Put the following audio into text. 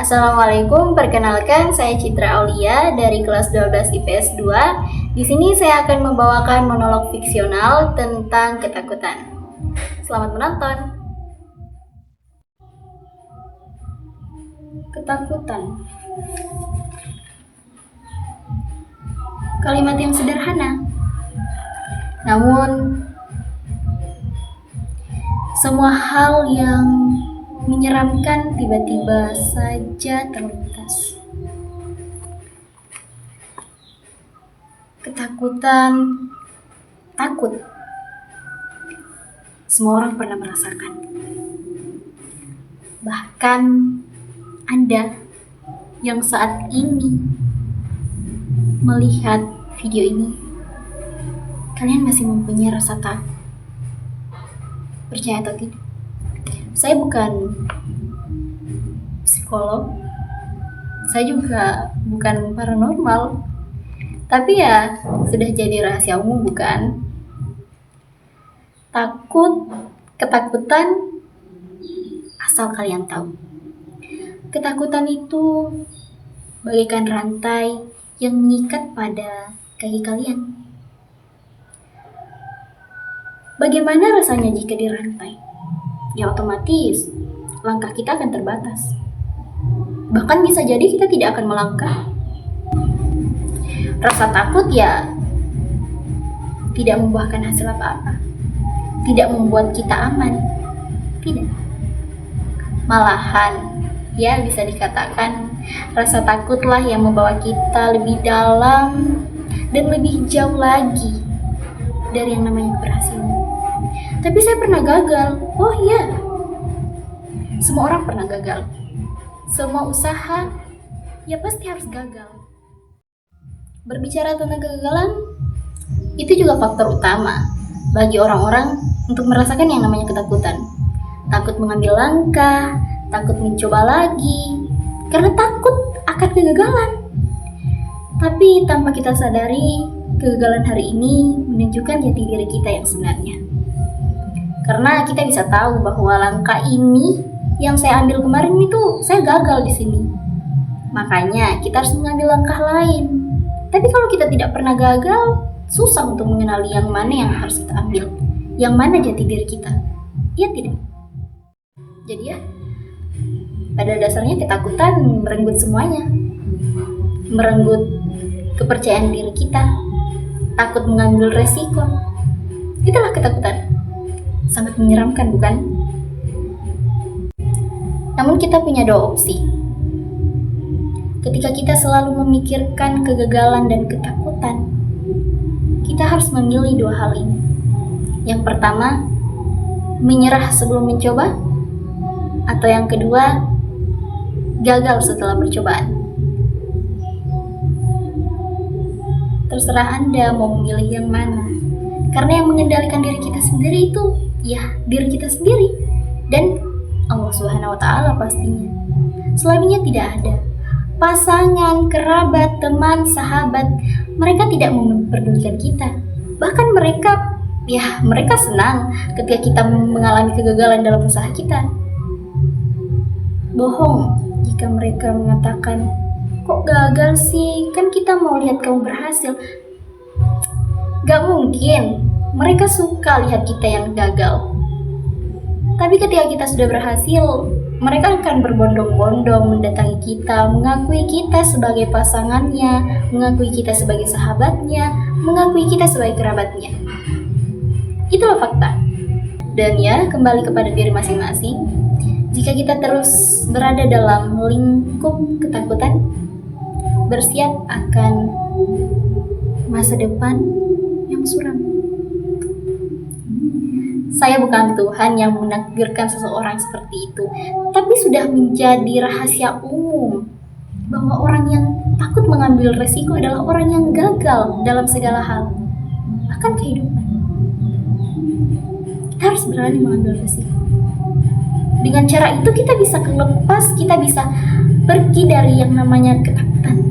Assalamualaikum, perkenalkan saya Citra Aulia dari kelas 12 IPS 2. Di sini saya akan membawakan monolog fiksional tentang ketakutan. Selamat menonton. Ketakutan. Kalimat yang sederhana, namun semua hal yang menyeramkan tiba-tiba saja terlintas. Ketakutan, takut. Semua orang pernah merasakan. Bahkan Anda yang saat ini melihat video ini, kalian masih mempunyai rasa takut. Percaya atau tidak? Saya bukan psikolog, saya juga bukan paranormal, tapi ya sudah jadi rahasia umum, bukan? Takut, ketakutan, asal kalian tahu. Ketakutan itu bagaikan rantai yang mengikat pada kaki kalian. Bagaimana rasanya jika dirantai? Ya otomatis langkah kita akan terbatas. Bahkan bisa jadi kita tidak akan melangkah. Rasa takut ya tidak membuahkan hasil apa-apa. Tidak membuat kita aman. Tidak. Malahan ya bisa dikatakan rasa takutlah yang membawa kita lebih dalam dan lebih jauh lagi dari yang namanya keberhasilan. Tapi saya pernah gagal. Oh iya, semua orang pernah gagal. Semua usaha ya pasti harus gagal. Berbicara tentang kegagalan, itu juga faktor utama bagi orang-orang untuk merasakan yang namanya ketakutan. Takut mengambil langkah, takut mencoba lagi, karena takut akan kegagalan. Tapi tanpa kita sadari, kegagalan hari ini menunjukkan jati diri kita yang sebenarnya. Karena kita bisa tahu bahwa langkah ini yang saya ambil kemarin itu saya gagal di sini. Makanya kita harus mengambil langkah lain. Tapi kalau kita tidak pernah gagal, susah untuk mengenali yang mana yang harus kita ambil, yang mana jati diri kita. Iya tidak? Jadi ya, pada dasarnya ketakutan merenggut semuanya. Merenggut kepercayaan diri kita, takut mengambil resiko. Itulah ketakutan. Sangat menyeramkan, bukan? Namun kita punya dua opsi. Ketika kita selalu memikirkan kegagalan dan ketakutan, kita harus memilih dua hal ini. Yang pertama, menyerah sebelum mencoba, atau yang kedua, gagal setelah percobaan. Terserah Anda mau memilih yang mana. Karena yang mengendalikan diri kita sendiri itu ya diri kita sendiri dan Allah Subhanahu wa Ta'ala pastinya. Selebihnya tidak ada. Pasangan, kerabat, teman, sahabat, mereka tidak memperdulikan kita. Bahkan mereka senang ketika kita mengalami kegagalan dalam usaha kita. Bohong jika mereka mengatakan, kok gagal sih? Kan kita mau lihat kamu berhasil. Gak mungkin, mereka suka lihat kita yang gagal. Tapi ketika kita sudah berhasil, mereka akan berbondong-bondong mendatangi kita, mengakui kita sebagai pasangannya, mengakui kita sebagai sahabatnya, mengakui kita sebagai kerabatnya. Itulah fakta. Dan ya, kembali kepada diri masing-masing. Jika kita terus berada dalam lingkup ketakutan, bersiap akan masa depan yang suram. Saya bukan Tuhan yang menakdirkan seseorang seperti itu, tapi sudah menjadi rahasia umum bahwa orang yang takut mengambil resiko adalah orang yang gagal dalam segala hal, bahkan kehidupan. Kita harus berani mengambil resiko. Dengan cara itu kita bisa lepas, kita bisa pergi dari yang namanya ketakutan.